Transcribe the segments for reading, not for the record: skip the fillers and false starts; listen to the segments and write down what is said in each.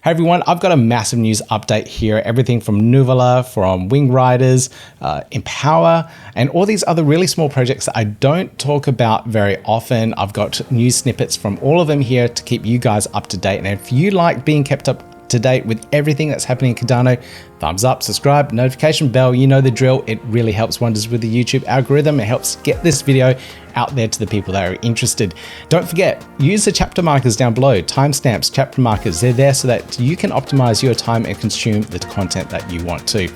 Hey everyone, I've got a massive news update here. Everything from Nuvola, from Wingriders, Empowa, and all these other really small projects that I don't talk about very often. I've got news snippets from all of them here to keep you guys up to date. And if you like being kept up to date with everything that's happening in Cardano, thumbs up, subscribe, notification bell, you know the drill. It really helps wonders with the YouTube algorithm. It helps get this video out there to the people that are interested. Don't forget, use the chapter markers down below, timestamps, chapter markers. They're there so that you can optimize your time and consume the content that you want to.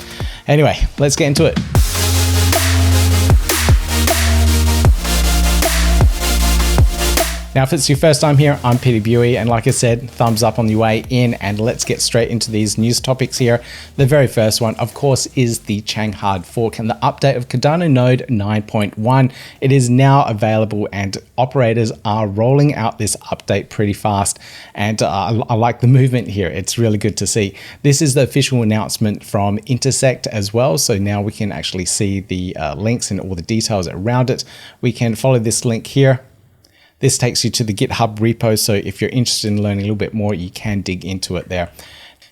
Anyway, let's get into it. Now, if it's your first time here, I'm Peter Buey, and like I said, thumbs up on the way in, and let's get straight into these news topics here. The very first one, of course, is the Chang hard fork and the update of Cardano Node 9.1. It is now available, and operators are rolling out this update pretty fast, and I like the movement here. It's really good to see. This is the official announcement from Intersect as well, so now we can actually see the links and all the details around it. We can follow this link here. This takes you to the GitHub repo, so if you're interested in learning a little bit more, you can dig into it there.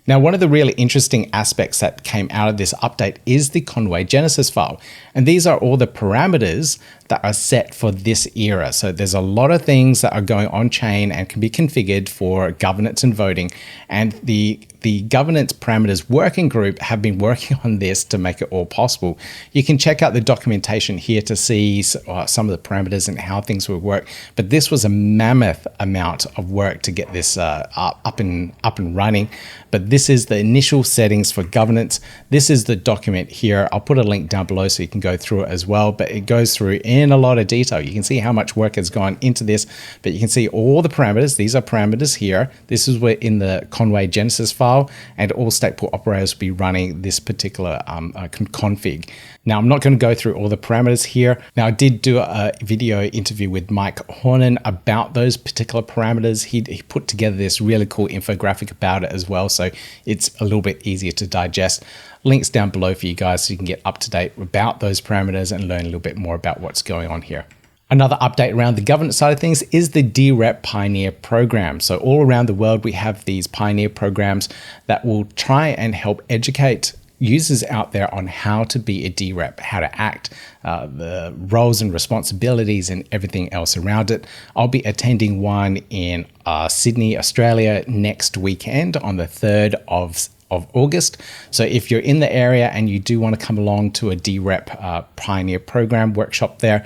Now, one of the really interesting aspects that came out of this update is the Conway Genesis file. And these are all the parameters that are set for this era. So there's a lot of things that are going on chain and can be configured for governance and voting. And the governance parameters working group have been working on this to make it all possible. You can check out the documentation here to see some of the parameters and how things will work. But this was a mammoth amount of work to get this up and running. But this is the initial settings for governance. This is the document here. I'll put a link down below so you can go through it as well. But it goes through in a lot of detail. You can see how much work has gone into this, but you can see all the parameters. These are parameters here. This is where in the Conway Genesis file, and all stake pool operators will be running this particular config. Now, I'm not going to go through all the parameters here. Now, I did do a video interview with Mike Hornan about those particular parameters. He put together this really cool infographic about it as well, so it's a little bit easier to digest. Links down below for you guys so you can get up to date about those parameters and learn a little bit more about what's going on here. Another update around the governance side of things is the DRep Pioneer program. So all around the world, we have these Pioneer programs that will try and help educate users out there on how to be a DRep, how to act, the roles and responsibilities and everything else around it. I'll be attending one in Sydney, Australia next weekend on the 3rd of August. So if you're in the area and you do want to come along to a DRep Pioneer program workshop there,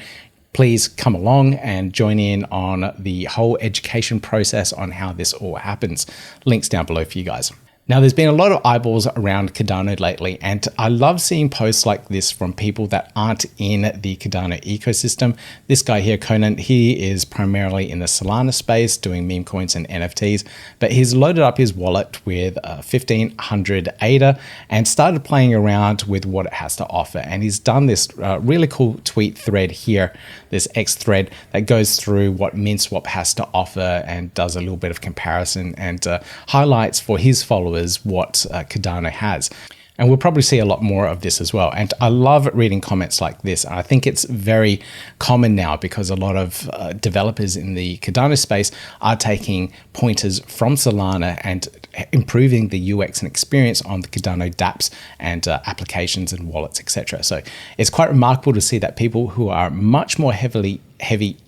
please come along and join in on the whole education process on how this all happens. Links down below for you guys. Now, there's been a lot of eyeballs around Cardano lately, and I love seeing posts like this from people that aren't in the Cardano ecosystem. This guy here, Conan, he is primarily in the Solana space doing meme coins and NFTs, but he's loaded up his wallet with 1500 ADA and started playing around with what it has to offer. And he's done this really cool tweet thread here, this X thread that goes through what Minswap has to offer and does a little bit of comparison and highlights for his followers what Cardano has. And we'll probably see a lot more of this as well. And I love reading comments like this. And I think it's very common now because a lot of developers in the Cardano space are taking pointers from Solana and improving the UX and experience on the Cardano dApps and applications and wallets, etc. So it's quite remarkable to see that people who are much more heavy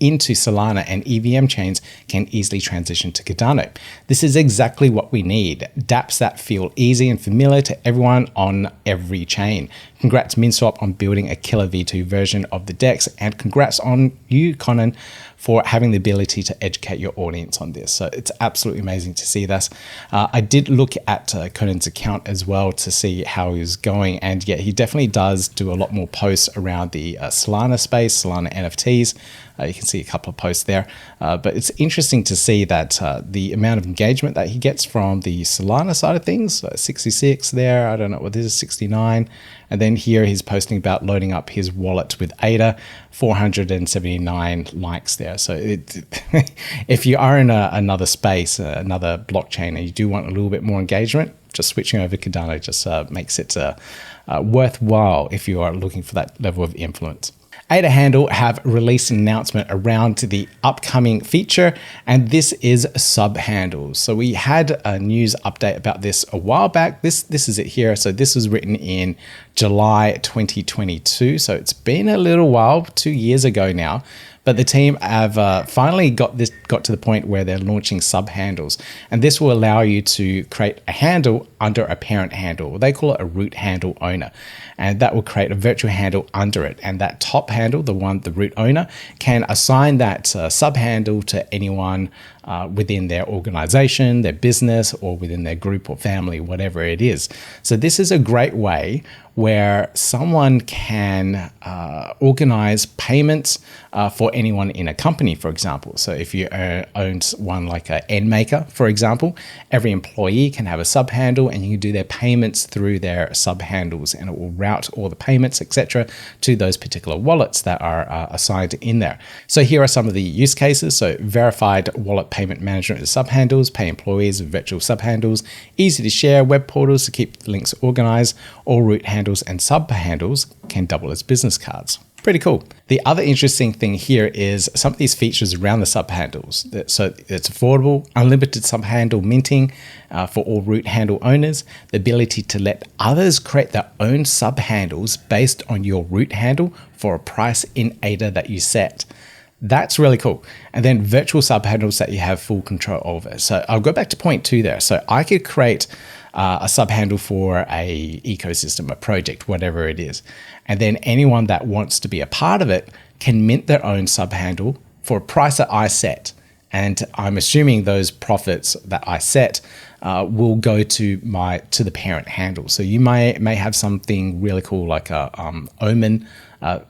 into Solana and EVM chains can easily transition to Cardano. This is exactly what we need. dApps that feel easy and familiar to everyone on every chain. Congrats Minswap on building a killer V2 version of the DEX, and congrats on you, Conan, for having the ability to educate your audience on this. So it's absolutely amazing to see this. I did look at Conan's account as well to see how he was going, and yeah, he definitely does do a lot more posts around the Solana space, Solana NFTs. You can see a couple of posts there, but it's interesting to see that the amount of engagement that he gets from the Solana side of things, 66 there, I don't know what this is, 69. And then here he's posting about loading up his wallet with ADA, 479 likes there. So if you are in another space, another blockchain, and you do want a little bit more engagement, just switching over to Cardano just makes it worthwhile if you are looking for that level of influence. ADAHandle have released an announcement around the upcoming feature, and this is subhandles. So we had a news update about this a while back. This is it here. So this was written in July 2022. So it's been a little while, 2 years ago now. But the team have finally got to the point where they're launching subhandles, and this will allow you to create a handle under a parent handle. They call it a root handle owner, and that will create a virtual handle under it. And that top handle, the root owner, can assign that subhandle to anyone within their organization, their business, or within their group or family, whatever it is. So this is a great way where someone can organize payments for anyone in a company, for example. So if you own one like a NMaker, for example, every employee can have a subhandle and you can do their payments through their subhandles, and it will route all the payments, etc., to those particular wallets that are assigned in there. So here are some of the use cases. So verified wallet payment management with subhandles, pay employees with virtual subhandles, easy to share web portals to keep links organized, all root handles and subhandles can double as business cards. Pretty cool. The other interesting thing here is some of these features around the subhandles. So it's affordable, unlimited subhandle minting for all root handle owners, the ability to let others create their own subhandles based on your root handle for a price in ADA that you set. That's really cool. And then virtual subhandles that you have full control over. So I'll go back to point 2 there. So I could create a subhandle for a ecosystem, a project, whatever it is. And then anyone that wants to be a part of it can mint their own subhandle for a price that I set. And I'm assuming those profits that I set will go to the parent handle. So you may have something really cool like a Omen,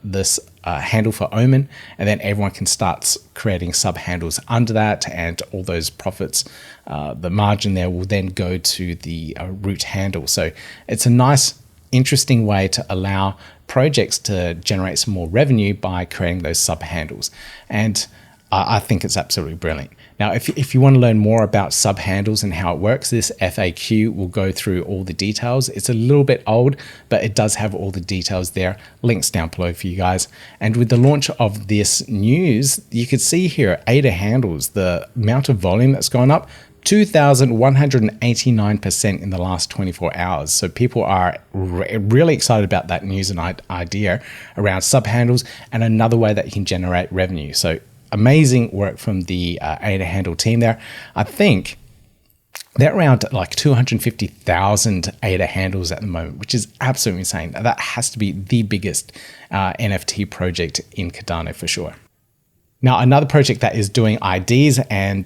this handle for Omen, and then everyone can start creating subhandles under that, and all those profits, the margin there will then go to the root handle. So it's a nice, interesting way to allow projects to generate some more revenue by creating those subhandles. And I think it's absolutely brilliant. Now, if you want to learn more about subhandles and how it works, this FAQ will go through all the details. It's a little bit old, but it does have all the details there. Links down below for you guys. And with the launch of this news, you could see here ADAHandles, the amount of volume that's gone up, 2,189% in the last 24 hours. So people are really excited about that news and idea around subhandles and another way that you can generate revenue. So amazing work from the ADAHandle team there. I think they're around like 250,000 ADAHandles at the moment, which is absolutely insane. That has to be the biggest NFT project in Cardano for sure. Now, another project that is doing IDs and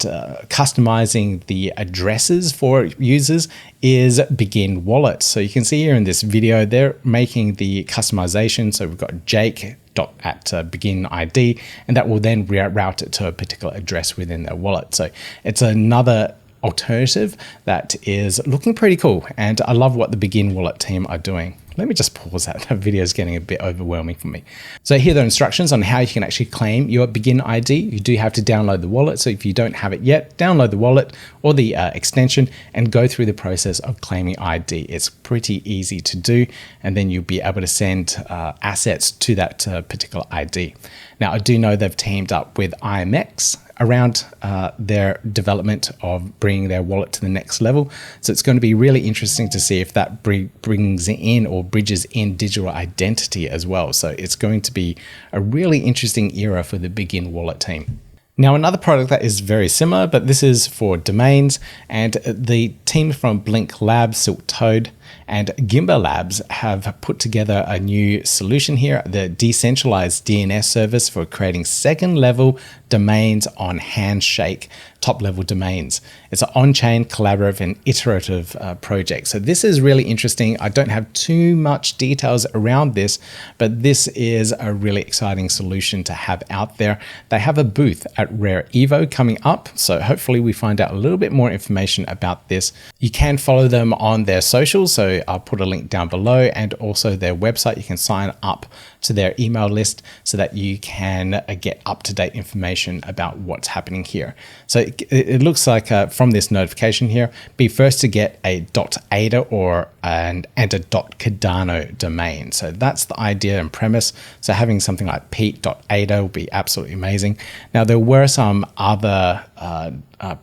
customizing the addresses for users is Begin Wallet. So you can see here in this video, they're making the customization. So we've got Jake at begin ID, and that will then route it to a particular address within their wallet. So it's another alternative that is looking pretty cool, and I love what the Begin Wallet team are doing. Let me just pause that. That video is getting a bit overwhelming for me. So here are the instructions on how you can actually claim your Begin ID. You do have to download the wallet. So if you don't have it yet, download the wallet or the extension and go through the process of claiming ID. It's pretty easy to do, and then you'll be able to send assets to that particular ID. Now, I do know they've teamed up with IMX around their development of bringing their wallet to the next level. So it's going to be really interesting to see if that brings in or bridges in digital identity as well. So it's going to be a really interesting era for the Begin Wallet team. Now, another product that is very similar, but this is for domains, and the team from Blink Labs, Silk Toad, and Gimba Labs have put together a new solution here, the decentralized DNS service for creating second-level domains on Handshake, top-level domains. It's an on-chain, collaborative, and iterative project. So this is really interesting. I don't have too much details around this, but this is a really exciting solution to have out there. They have a booth at Rare Evo coming up, so hopefully we find out a little bit more information about this. You can follow them on their socials, so I'll put a link down below, and also their website. You can sign up to their email list so that you can get up-to-date information about what's happening here. So it looks like from this notification here, be first to get a .ada and a .cardano domain. So that's the idea and premise. So having something like pete.ada will be absolutely amazing. Now, there were some other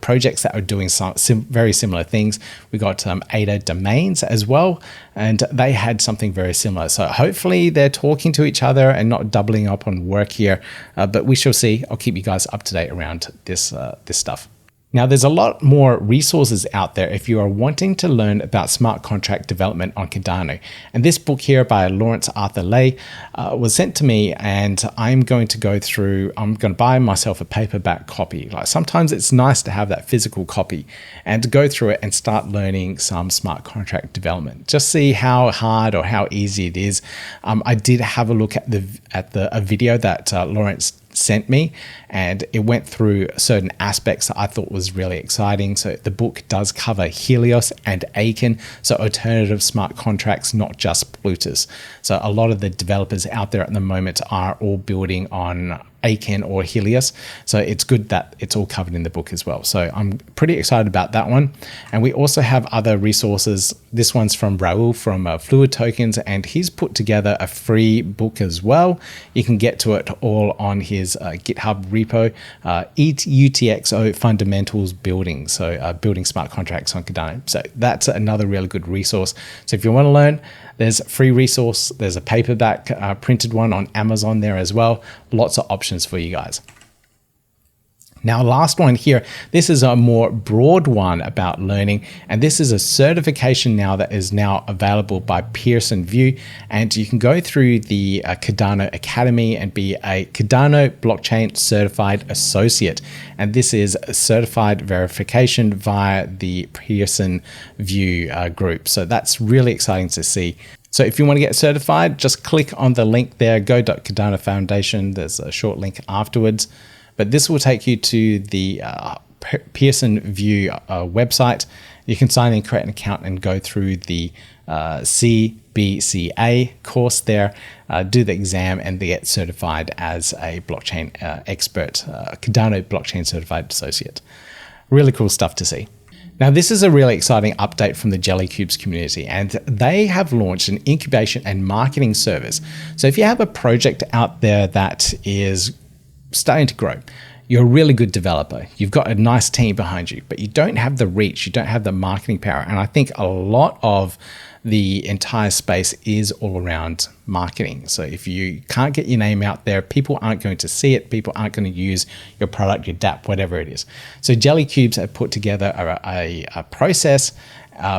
projects that are doing some very similar things. We got ADA domains as well, and they had something very similar. So hopefully they're talking to each other and not doubling up on work here, but we shall see. I'll keep you guys up to date around this stuff. Now, there's a lot more resources out there if you are wanting to learn about smart contract development on Cardano. And this book here by Lawrence Arthur Lay was sent to me, and I'm going to buy myself a paperback copy. Like, sometimes it's nice to have that physical copy and to go through it and start learning some smart contract development. Just see how hard or how easy it is. I did have a look at a video that Lawrence sent me, and it went through certain aspects that I thought was really exciting. So the book does cover Helios and Aiken, so alternative smart contracts, not just Plutus. So a lot of the developers out there at the moment are all building on Aiken or Helios. So it's good that it's all covered in the book as well. So I'm pretty excited about that one. And we also have other resources. This one's from Raul from Fluid Tokens, and he's put together a free book as well. You can get to it all on his GitHub repo, eUTXO Fundamentals Building. So building smart contracts on Cardano. So that's another really good resource. So if you want to learn, there's a free resource. There's a paperback printed one on Amazon there as well. Lots of options for you guys. Now, last one here, this is a more broad one about learning, and this is a certification now that is now available by Pearson VUE, and you can go through the Cardano Academy and be a Cardano Blockchain Certified Associate, and this is a certified verification via the Pearson VUE group. So that's really exciting to see. So if you want to get certified, just click on the link there, go.Cardano Foundation. There's a short link afterwards. But this will take you to the Pearson VUE website. You can sign in, create an account, and go through the CBCA course there, do the exam, and get certified as a blockchain expert, Cardano Blockchain Certified Associate. Really cool stuff to see. Now, this is a really exciting update from the Jellycubes community, and they have launched an incubation and marketing service. So if you have a project out there that is starting to grow, you're a really good developer, you've got a nice team behind you, but you don't have the reach, you don't have the marketing power. And I think a lot of the entire space is all around marketing. So if you can't get your name out there, people aren't going to see it, people aren't going to use your product, your DApp, whatever it is. So Jellycubes have put together a process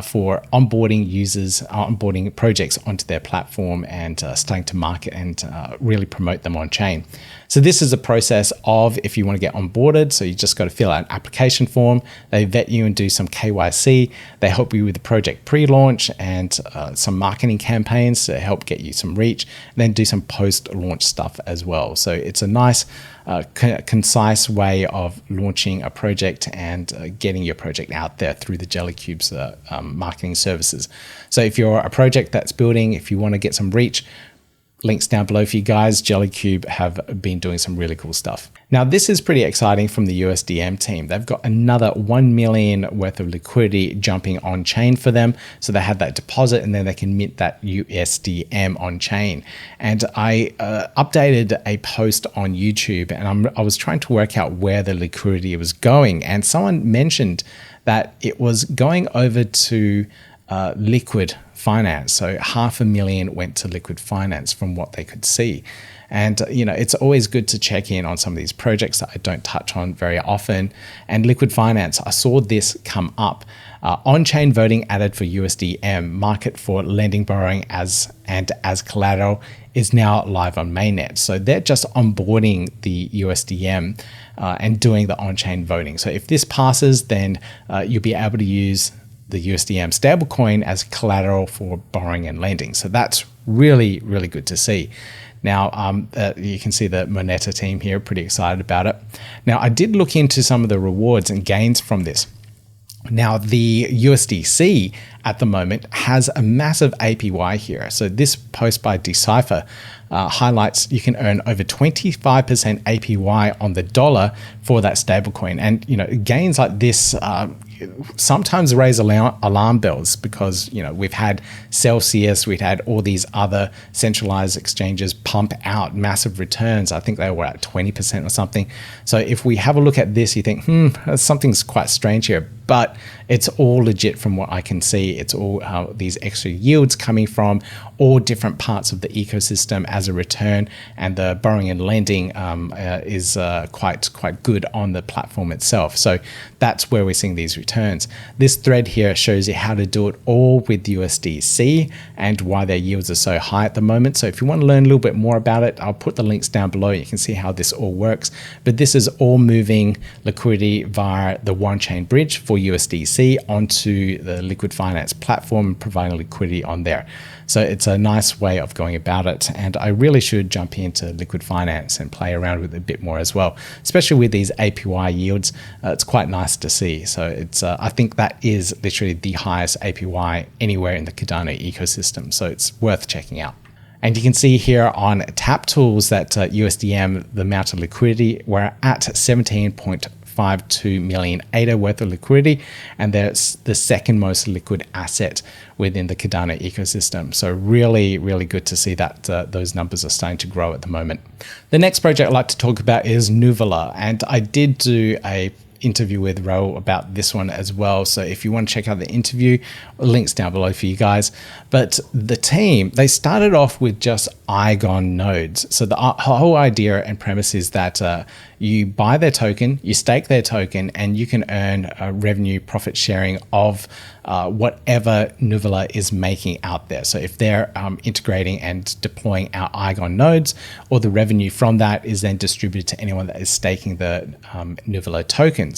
for onboarding users, onboarding projects onto their platform, and starting to market and really promote them on chain. So this is a process of, if you want to get onboarded, so you just got to fill out an application form. They vet you and do some KYC. They help you with the project pre-launch and some marketing campaigns to help get you some reach, and then do some post-launch stuff as well. So it's a nice, concise way of launching a project and getting your project out there through the Jellycubes marketing services. So if you're a project that's building, if you want to get some reach, links down below for you guys. Jellycube have been doing some really cool stuff. Now, this is pretty exciting from the USDM team. They've got another 1 million worth of liquidity jumping on chain for them. So they had that deposit, and then they can mint that USDM on chain. And I updated a post on YouTube, and I was trying to work out where the liquidity was going. And someone mentioned that it was going over to Liquid Finance. So 500,000 went to Liquid Finance from what they could see. And, you know, it's always good to check in on some of these projects that I don't touch on very often. And Liquid Finance, I saw this come up. On-chain voting added for USDM, market for lending, borrowing as collateral is now live on mainnet. So they're just onboarding the USDM and doing the on-chain voting. So if this passes, then you'll be able to use the USDM stablecoin as collateral for borrowing and lending. So that's really, really good to see. Now, you can see the Moneta team here, pretty excited about it. Now, I did look into some of the rewards and gains from this. Now, the USDC at the moment has a massive APY here. So this post by Decipher highlights you can earn over 25% APY on the dollar for that stablecoin. And, gains like this sometimes raise alarm bells because, we've had Celsius, we've had all these other centralized exchanges pump out massive returns. I think they were at 20% or something. So if we have a look at this, you think, something's quite strange here. But it's all legit from what I can see. It's all these extra yields coming from all different parts of the ecosystem as a return, and the borrowing and lending is quite good on the platform itself. So that's where we're seeing these returns. This thread here shows you how to do it all with USDC and why their yields are so high at the moment. So if you want to learn a little bit more about it, I'll put the links down below. You can see how this all works. But this is all moving liquidity via the one-chain bridge for USDC onto the Liquid Finance platform, providing liquidity on there. So it's a nice way of going about it. And I really should jump into Liquid Finance and play around with it a bit more as well, especially with these APY yields. It's quite nice to see. So it's I think that is literally the highest APY anywhere in the Cardano ecosystem. So it's worth checking out. And you can see here on Taptools that USDM, the amount of liquidity, we're at 17.52 million ADA worth of liquidity, and that's the second most liquid asset within the Cardano ecosystem. So really, really good to see that those numbers are starting to grow at the moment. The next project I'd like to talk about is Nuvola, and I did do a interview with Raul about this one as well. So if you want to check out the interview, links down below for you guys. But the team, they started off with just Iagon nodes. So the whole idea and premise is that you buy their token, you stake their token, and you can earn revenue profit sharing of whatever Nuvola is making out there. So if they're integrating and deploying our Iagon nodes, all the revenue from that is then distributed to anyone that is staking the Nuvola tokens.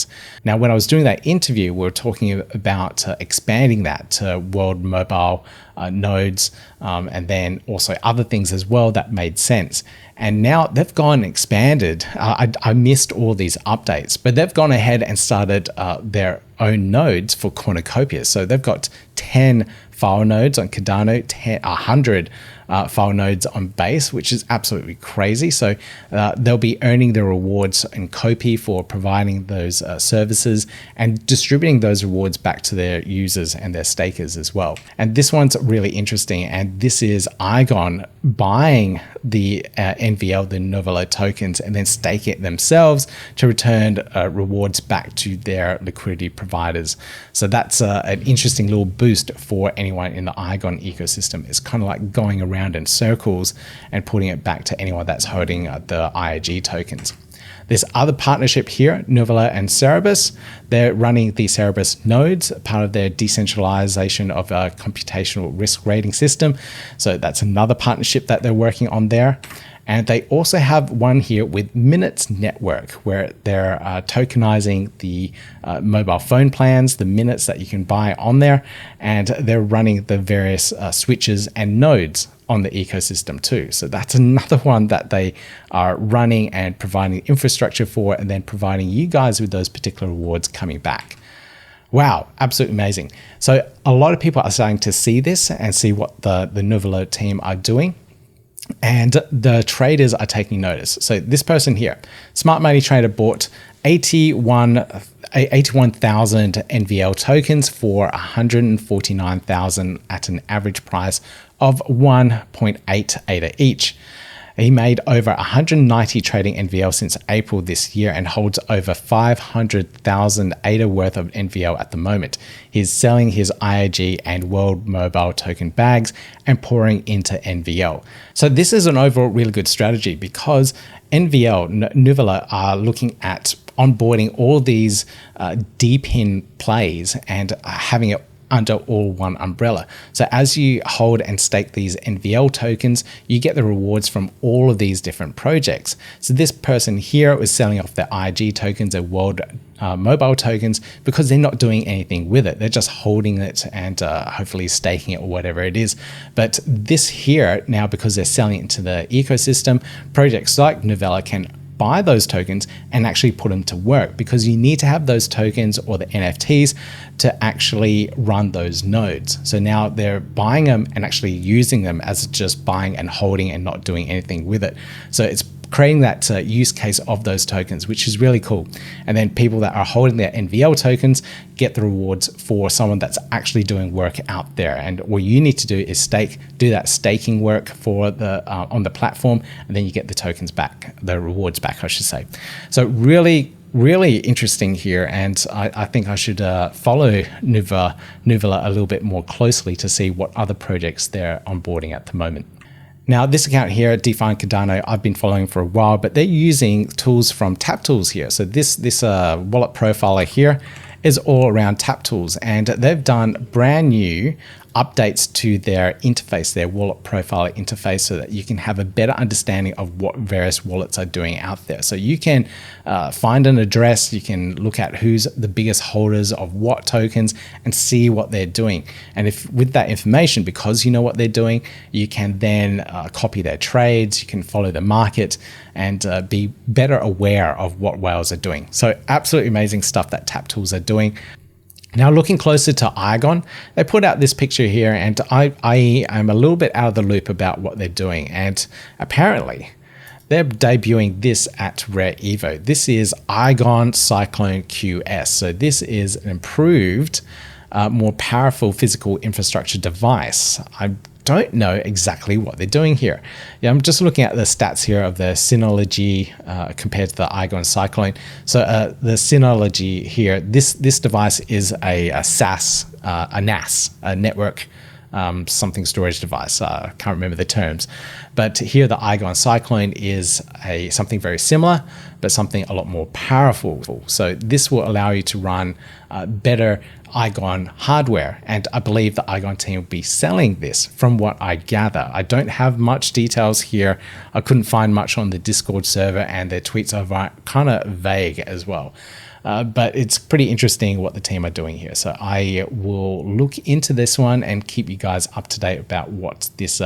Now, when I was doing that interview, we were talking about expanding that to world mobile nodes, and then also other things as well that made sense. And now they've gone and expanded. I missed all these updates, but they've gone ahead and started their own nodes for cornucopias. So they've got 10 file nodes on Cardano, 100 file nodes on Base, which is absolutely crazy. So they'll be earning the rewards in Copy for providing those services and distributing those rewards back to their users and their stakers as well. And this one's really interesting. And this is Iagon buying the NVL, the Nuvola tokens, and then stake it themselves to return rewards back to their liquidity providers. So that's an interesting little boost for anyone in the Iagon ecosystem. It's kind of like going around in circles and putting it back to anyone that's holding the IAG tokens. This other partnership here, Nuvola and Cerebus, they're running the Cerebus nodes, part of their decentralization of a computational risk rating system. So that's another partnership that they're working on there. And they also have one here with Minutes Network, where they're tokenizing the mobile phone plans, the minutes that you can buy on there, and they're running the various switches and nodes on the ecosystem too. So that's another one that they are running and providing infrastructure for, and then providing you guys with those particular rewards coming back. Wow, absolutely amazing. So a lot of people are starting to see this and see what the Nuvola team are doing. And the traders are taking notice. So this person here, Smart Money Trader, bought 81,000 NVL tokens for 149,000 at an average price of 1.8 ADA each. He made over 190 trading NVL since April this year and holds over 500,000 ADA worth of NVL at the moment. He's selling his IAG and World Mobile token bags and pouring into NVL. So this is an overall really good strategy because Nuvola are looking at onboarding all these deep in plays and having it under all one umbrella. So as you hold and stake these NVL tokens, you get the rewards from all of these different projects. So this person here was selling off their IG tokens and World Mobile tokens because they're not doing anything with it. They're just holding it and hopefully staking it or whatever it is. But this here now, because they're selling it into the ecosystem, projects like Nuvola can buy those tokens and actually put them to work, because you need to have those tokens or the NFTs to actually run those nodes. So now they're buying them and actually using them as just buying and holding and not doing anything with it. So it's creating that use case of those tokens, which is really cool. And then people that are holding their NVL tokens get the rewards for someone that's actually doing work out there. And what you need to do is do that staking work for the on the platform, and then you get the tokens back, the rewards back, I should say. So really interesting here, and I think I should follow Nuvola a little bit more closely to see what other projects they're onboarding at the moment. Now, this account here, DeFi and Cardano, I've been following for a while, but they're using tools from Taptools here. So this wallet profiler here is all around Taptools, and they've done brand new updates to their interface, their wallet profiler interface, so that you can have a better understanding of what various wallets are doing out there. So you can find an address, you can look at who's the biggest holders of what tokens and see what they're doing. And if with that information, because you know what they're doing, you can then copy their trades, you can follow the market, and be better aware of what whales are doing. So absolutely amazing stuff that Taptools are doing. Now, looking closer to Iagon, they put out this picture here, and I am a little bit out of the loop about what they're doing. And apparently, they're debuting this at Rare Evo. This is Iagon Cyclone QS. So this is an improved, more powerful physical infrastructure device. I don't know exactly what they're doing here. Yeah, I'm just looking at the stats here of the Synology compared to the Iagon Cyclone. So the Synology here, this device is a SAS, a NAS, a network something storage device. I can't remember the terms. But here the Iagon Cyclone is something very similar, but something a lot more powerful. So this will allow you to run better Iagon hardware, and I believe the Iagon team will be selling this from what I gather. I don't have much details here. I couldn't find much on the Discord server, and their tweets are kind of vague as well. But it's pretty interesting what the team are doing here. So I will look into this one and keep you guys up to date about what this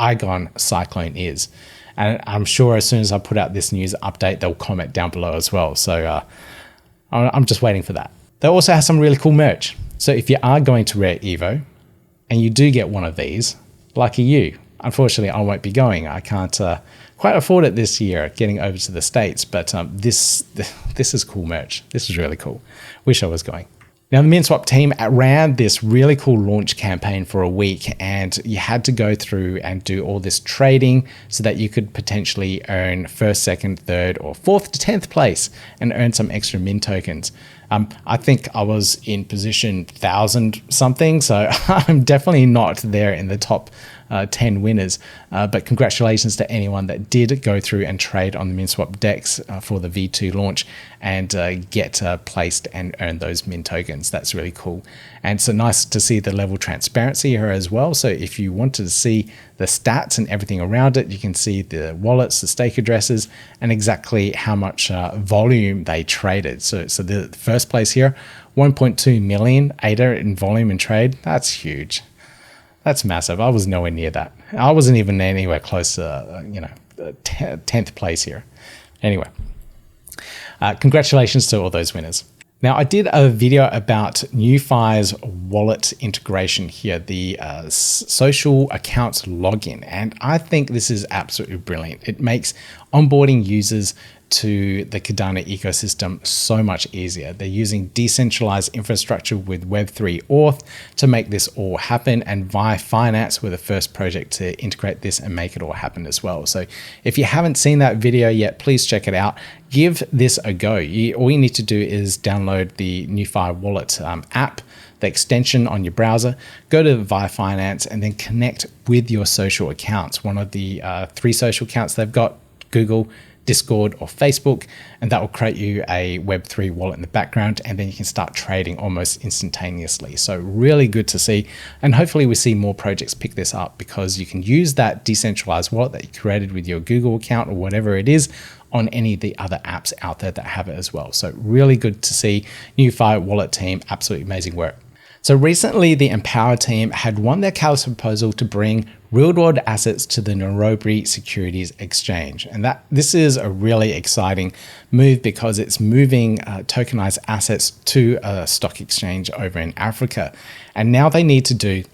Iagon Cyclone is. And I'm sure as soon as I put out this news update, they'll comment down below as well. So I'm just waiting for that. They also have some really cool merch. So if you are going to Rare Evo and you do get one of these, lucky you. Unfortunately, I won't be going. I can't quite afford it this year, getting over to the States. But this is cool merch. This is really cool. Wish I was going. Now, the Minswap team ran this really cool launch campaign for a week, and you had to go through and do all this trading so that you could potentially earn first, second, third, or fourth to 10th place and earn some extra Min tokens. I think I was in position 1,000 something, so I'm definitely not there in the top 10 winners. But congratulations to anyone that did go through and trade on the Minswap DEX for the V2 launch and get placed and earn those Min tokens. That's really cool. And so nice to see the level transparency here as well. So if you wanted to see the stats and everything around it, you can see the wallets, the stake addresses, and exactly how much volume they traded. So the first place here, 1.2 million ADA in volume and trade. That's huge. That's massive. I was nowhere near that. I wasn't even anywhere close to, 10th place here. Anyway, congratulations to all those winners. Now, I did a video about NuFi's wallet integration here, the social accounts login, and I think this is absolutely brilliant. It makes onboarding users to the Cardano ecosystem so much easier. They're using decentralized infrastructure with Web3 Auth to make this all happen, and VyFinance were the first project to integrate this and make it all happen as well. So if you haven't seen that video yet, please check it out. Give this a go. All you need to do is download the NuFi wallet app, the extension on your browser, go to VyFinance, and then connect with your social accounts. One of the 3 social accounts they've got, Google, Discord, or Facebook, and that will create you a Web3 wallet in the background, and then you can start trading almost instantaneously. So really good to see, and hopefully we see more projects pick this up, because you can use that decentralized wallet that you created with your Google account or whatever it is on any of the other apps out there that have it as well. So really good to see NuFi wallet team, absolutely amazing work. So recently, the Empowa team had won their counter proposal to bring real-world assets to the Nairobi Securities Exchange. And this is a really exciting move because it's moving tokenized assets to a stock exchange over in Africa. And now they need to do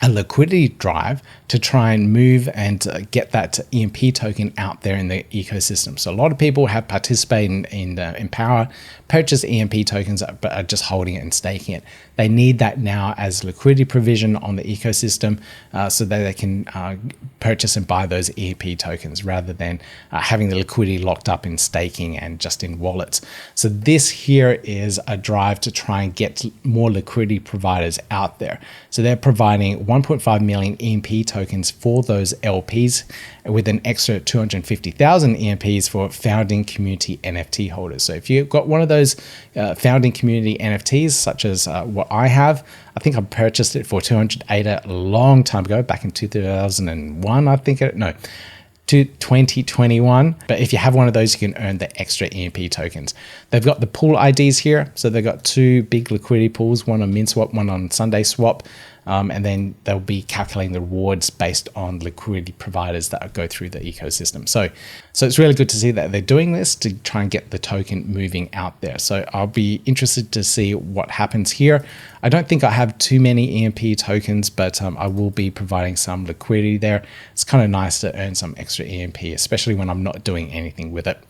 a liquidity drive to try and move and get that EMP token out there in the ecosystem. So a lot of people have participated in Empowa, purchased EMP tokens, but are just holding it and staking it. They need that now as liquidity provision on the ecosystem so that they can purchase and buy those EMP tokens rather than having the liquidity locked up in staking and just in wallets. So this here is a drive to try and get more liquidity providers out there. So they're providing 1.5 million EMP tokens for those LPs with an extra 250,000 EMPs for founding community NFT holders. So if you've got one of those founding community NFTs, such as what I have, I think I purchased it for 200 ADA a long time ago, back in 2001, I think, to 2021. But if you have one of those, you can earn the extra EMP tokens. They've got the pool IDs here. So they've got two big liquidity pools, one on Minswap, one on Sunday Swap. And then they'll be calculating the rewards based on liquidity providers that go through the ecosystem. So it's really good to see that they're doing this to try and get the token moving out there. So I'll be interested to see what happens here. I don't think I have too many EMP tokens, but I will be providing some liquidity there. It's kind of nice to earn some extra EMP, especially when I'm not doing anything with it.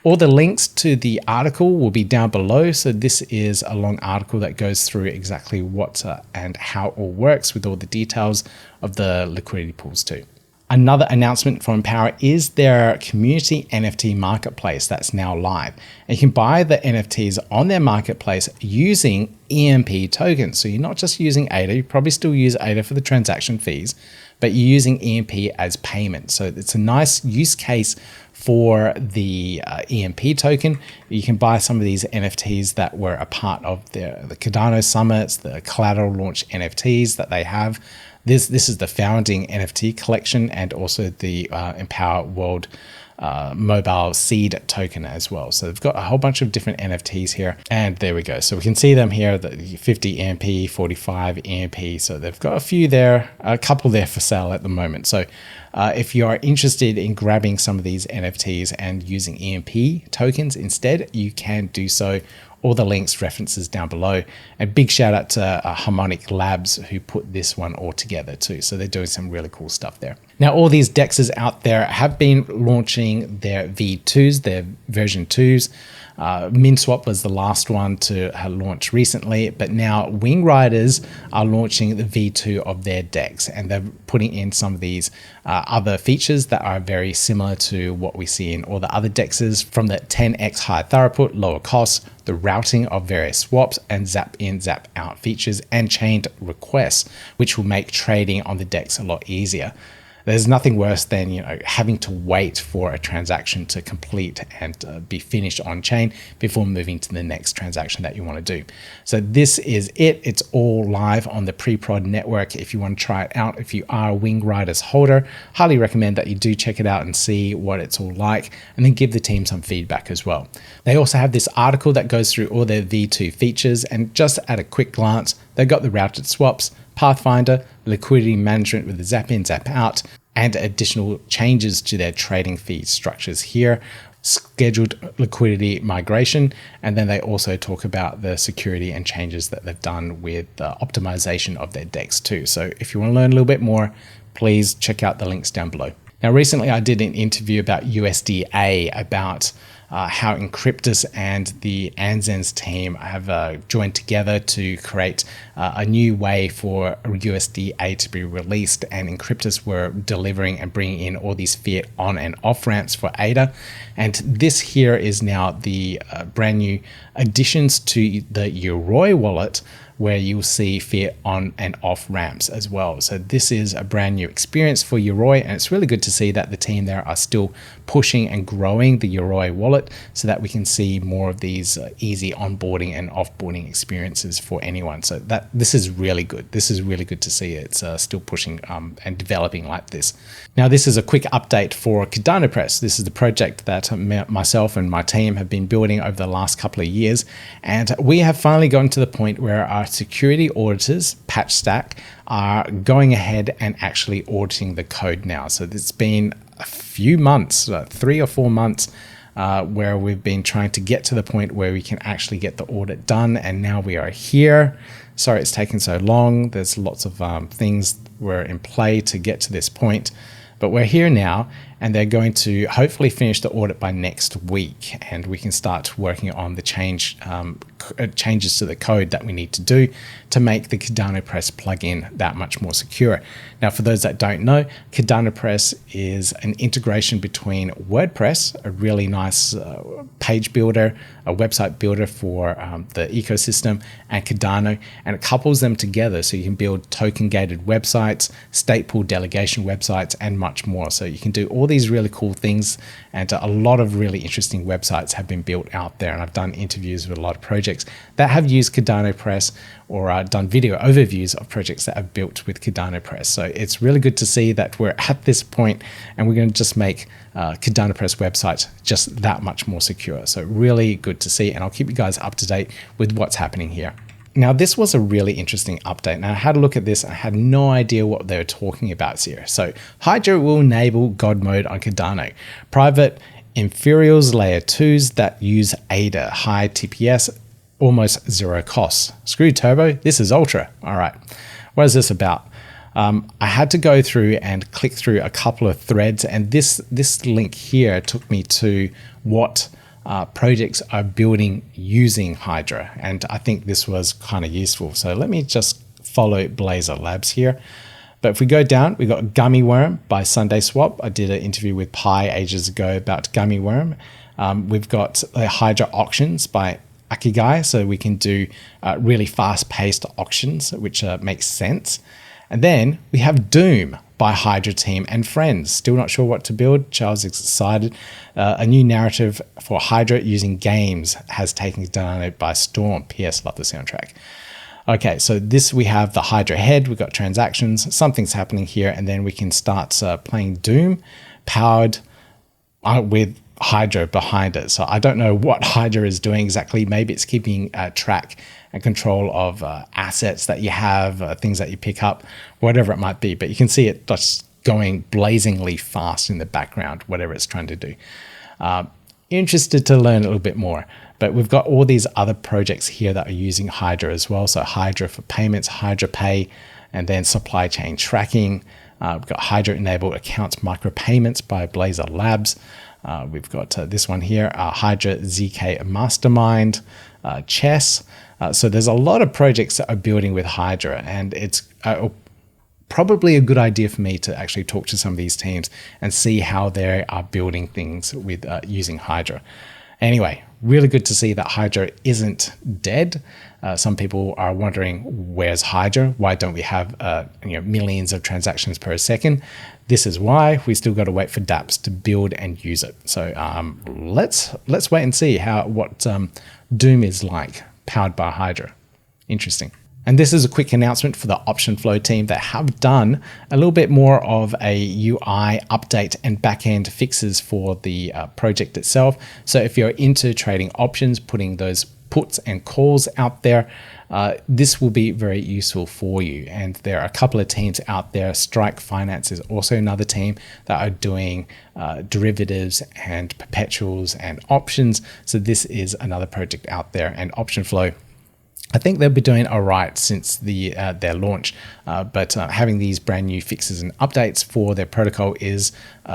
All the links to the article will be down below. So this is a long article that goes through exactly what and how it all works with all the details of the liquidity pools too. Another announcement from Empowa is their community NFT marketplace that's now live. And you can buy the NFTs on their marketplace using EMP tokens. So you're not just using ADA, you probably still use ADA for the transaction fees, but you're using EMP as payment. So it's a nice use case for the EMP token. You can buy some of these NFTs that were a part of the Cardano summits, the collateral launch NFTs that they have. This is the founding NFT collection and also the Empowa World mobile seed token as well. So they've got a whole bunch of different NFTs here, and there we go. So we can see them here, the 50 EMP, 45 EMP. So they've got a few there, a couple there for sale at the moment. So if you are interested in grabbing some of these NFTs and using EMP tokens instead, you can do so. All the links, references down below. And big shout out to Harmonic Labs who put this one all together too. So they're doing some really cool stuff there. Now, all these dexes out there have been launching their V2s, their version 2s. Minswap was the last one to launch recently, but now Wingriders are launching the V2 of their DEX, and they're putting in some of these other features that are very similar to what we see in all the other DEXs, from the 10x high throughput, lower costs, the routing of various swaps, and zap in, zap out features, and chained requests, which will make trading on the DEX a lot easier. There's nothing worse than having to wait for a transaction to complete and be finished on chain before moving to the next transaction that you want to do. So this is it. It's all live on the pre-prod network. If you want to try it out, if you are a Wingriders holder, highly recommend that you do check it out and see what it's all like, and then give the team some feedback as well. They also have this article that goes through all their V2 features, and just at a quick glance, they've got the routed swaps, Pathfinder, liquidity management with the zap in, zap out, and additional changes to their trading fee structures here, scheduled liquidity migration, and then they also talk about the security and changes that they've done with the optimization of their DEX too. So if you want to learn a little bit more, please check out the links down below. Now, recently I did an interview about USDA, about how Encryptus and the Anzen's team have joined together to create a new way for USDA to be released, and Encryptus were delivering and bringing in all these fiat on and off ramps for ADA. And this here is now the brand new additions to the Yoroi wallet, where you'll see fiat on and off ramps as well. So this is a brand new experience for Yoroi, and it's really good to see that the team there are still pushing and growing the Yoroi wallet so that we can see more of these easy onboarding and offboarding experiences for anyone. So this is really good. This is really good to see it's still pushing and developing like this. Now, this is a quick update for CardanoPress. This is the project that myself and my team have been building over the last couple of years, and we have finally gotten to the point where our security auditors, PatchStack, are going ahead and actually auditing the code now. So it's been a few months, 3 or 4 months, where we've been trying to get to the point where we can actually get the audit done, and now we are here. Sorry it's taken so long. There's lots of things were in play to get to this point, but we're here now, and they're going to hopefully finish the audit by next week, and we can start working on the changes to the code that we need to do to make the CardanoPress plugin that much more secure. Now, for those that don't know, CardanoPress is an integration between WordPress, a really nice page builder, a website builder for the ecosystem, and Cardano, and it couples them together so you can build token-gated websites, state pool delegation websites, and much more. So you can do all these really cool things, and a lot of really interesting websites have been built out there, and I've done interviews with a lot of projects that have used CardanoPress, or done video overviews of projects that have built with CardanoPress. So it's really good to see that we're at this point, and we're going to just make CardanoPress websites just that much more secure. So really good to see, and I'll keep you guys up to date with what's happening here. Now, this was a really interesting update. Now, I had a look at this. I had no idea what they were talking about here. So Hydra will enable God mode on Cardano. Private inferiors layer 2s that use ADA, high TPS, almost zero costs. Screw turbo, this is ultra. All right, what is this about? I had to go through and click through a couple of threads, and this link here took me to what projects are building using Hydra, and I think this was kind of useful. So let me just follow Blazor Labs here. But if we go down, we got Gummy Worm by Sunday Swap. I did an interview with Pi ages ago about Gummy Worm. We've got Hydra Auctions by Akigai, so we can do really fast-paced auctions, which makes sense. And then we have Doom by Hydra Team and Friends. Still not sure what to build. Charles is excited. A new narrative for Hydra using games has taken Cardano by storm. PS, love the soundtrack. Okay, so this, we have the Hydra head. We've got transactions. Something's happening here. And then we can start playing Doom powered with Hydra behind it. So I don't know what Hydra is doing exactly. Maybe it's keeping track and control of assets that you have, things that you pick up, whatever it might be. But you can see it just going blazingly fast in the background, whatever it's trying to do. Interested to learn a little bit more. But we've got all these other projects here that are using Hydra as well. So Hydra for payments, Hydra Pay, and then supply chain tracking. We've got Hydra enabled accounts micropayments by Blazor Labs. We've got this one here, Hydra ZK Mastermind, Chess. So there's a lot of projects that are building with Hydra, and it's probably a good idea for me to actually talk to some of these teams and see how they are building things with using Hydra. Anyway, really good to see that Hydra isn't dead. Some people are wondering, where's Hydra? Why don't we have millions of transactions per second? This is why. We still got to wait for dApps to build and use it. So let's wait and see what Doom is like, powered by Hydra. Interesting. And this is a quick announcement for the OptionFlow team that have done a little bit more of a UI update and backend fixes for the project itself. So if you're into trading options, putting those puts and calls out there, this will be very useful for you. And there are a couple of teams out there. Strike Finance is also another team that are doing derivatives and perpetuals and options. So this is another project out there. And OptionFlow, I think they'll be doing all right since their launch, but having these brand new fixes and updates for their protocol is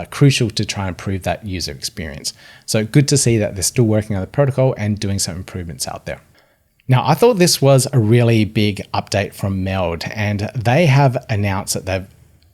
crucial to try and improve that user experience. So good to see that they're still working on the protocol and doing some improvements out there. Now, I thought this was a really big update from Meld, and they have announced that they've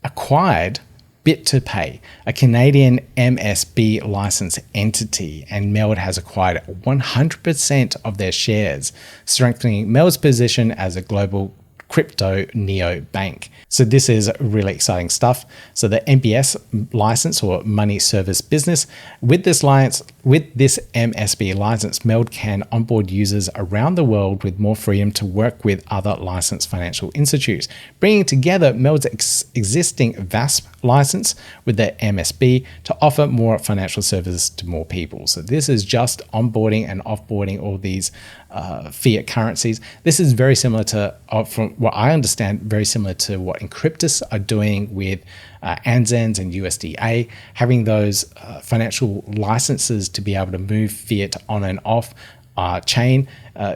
acquired Bit2Pay, a Canadian MSB license entity, and Meld has acquired 100% of their shares, strengthening Meld's position as a global crypto neobank. So this is really exciting stuff. So the MBS license, or money service business, with this MSB license, Meld can onboard users around the world with more freedom to work with other licensed financial institutes, bringing together Meld's existing VASP license with their MSB to offer more financial services to more people. So this is just onboarding and offboarding all these fiat currencies. This is very similar to, from what I understand, very similar to what Encryptus are doing with ANZENs and USDA. Having those financial licenses to be able to move fiat on and off chain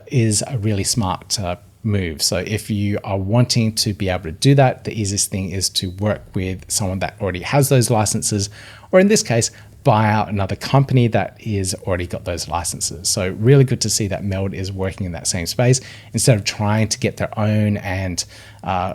is a really smart move. So if you are wanting to be able to do that, the easiest thing is to work with someone that already has those licenses, or in this case, buy out another company that is already got those licenses. So really good to see that Meld is working in that same space. Instead of trying to get their own and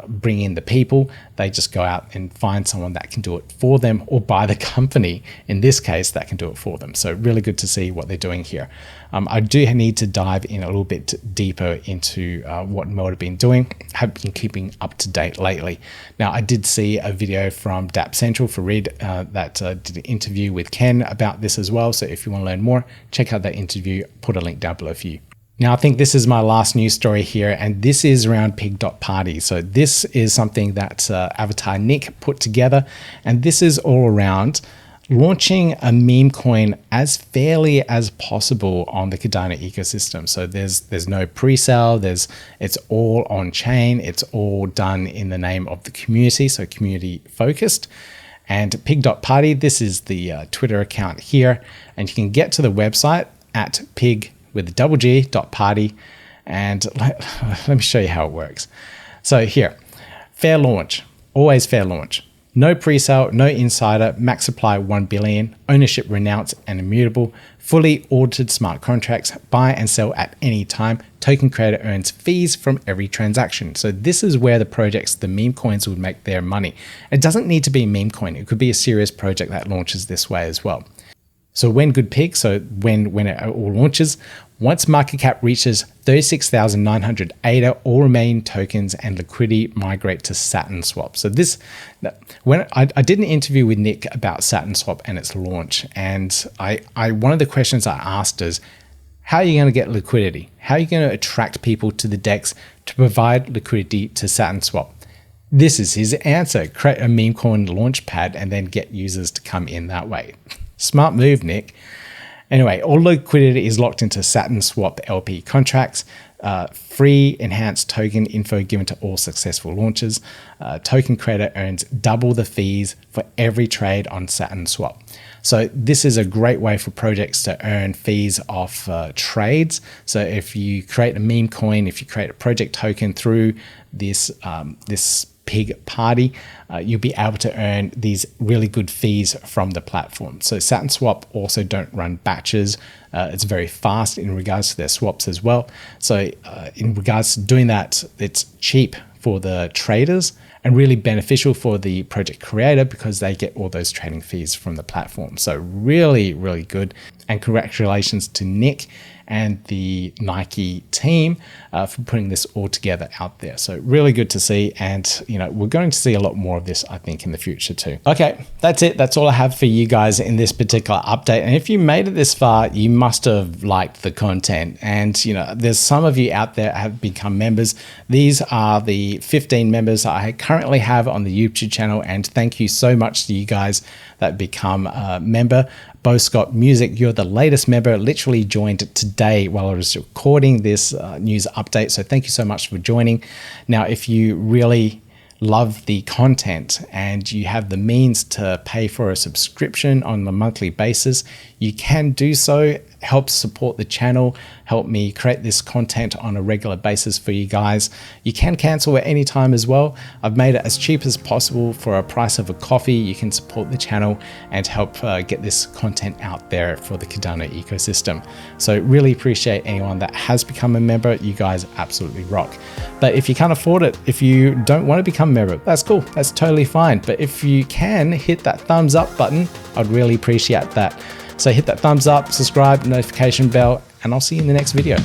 bring in the people, they just go out and find someone that can do it for them, or buy the company, in this case, that can do it for them. So really good to see what they're doing here. I do need to dive in a little bit deeper into what Meld have been doing. Have been keeping up to date lately. Now, I did see a video from DApp Central for Reed that did an interview with Ken about this as well. So if you want to learn more, check out that interview. Put a link down below for you. Now, I think this is my last news story here, and this is around Pigg Party. So this is something that Avatar Nick put together, and this is all around launching a meme coin as fairly as possible on the Cardano ecosystem. So there's no pre-sale, it's all on chain, it's all done in the name of the community, so community focused. And Pigg Party, this is the Twitter account here, and you can get to the website at pig with a double G .party, and let me show you how it works. So here, fair launch, always fair launch. No pre-sale, no insider, max supply 1 billion, ownership renounced and immutable, fully audited smart contracts, buy and sell at any time, token creator earns fees from every transaction. So this is where the projects, the meme coins, would make their money. It doesn't need to be a meme coin, it could be a serious project that launches this way as well. So when good peak, so when it all launches, once market cap reaches 36,900 ADA, all remaining tokens and liquidity migrate to Saturn Swap. So this, when I did an interview with Nick about Saturn Swap and its launch, and one of the questions I asked is, how are you going to get liquidity? How are you going to attract people to the DEX to provide liquidity to Saturn Swap? This is his answer: create a meme coin launch pad and then get users to come in that way. Smart move, Nick. Anyway, all liquidity is locked into Saturn Swap LP contracts. Free enhanced token info given to all successful launches. Token creator earns double the fees for every trade on Saturn Swap. So this is a great way for projects to earn fees off trades. So if you create a meme coin, if you create a project token through this Pigg Party, you'll be able to earn these really good fees from the platform. So Saturn Swap also don't run batches. It's very fast in regards to their swaps as well. So in regards to doing that, it's cheap for the traders and really beneficial for the project creator because they get all those trading fees from the platform. So really, really good. And congratulations to Nick and the Nike team for putting this all together out there. So really good to see. And, you know, we're going to see a lot more of this, I think, in the future too. Okay, that's it. That's all I have for you guys in this particular update. And if you made it this far, you must have liked the content. And, you know, there's some of you out there have become members. These are the 15 members I currently have on the YouTube channel. And thank you so much to you guys that become a member. Bo Scott Music, you're the latest member, literally joined today while I was recording this news update. So thank you so much for joining. Now, if you really love the content and you have the means to pay for a subscription on a monthly basis, you can do so. Help support the channel, help me create this content on a regular basis for you guys. You can cancel at any time as well. I've made it as cheap as possible for a price of a coffee. You can support the channel and help get this content out there for the Cardano ecosystem. So really appreciate anyone that has become a member. You guys absolutely rock. But if you can't afford it, if you don't want to become a member, that's cool. That's totally fine. But if you can hit that thumbs up button, I'd really appreciate that. So hit that thumbs up, subscribe, notification bell, and I'll see you in the next video.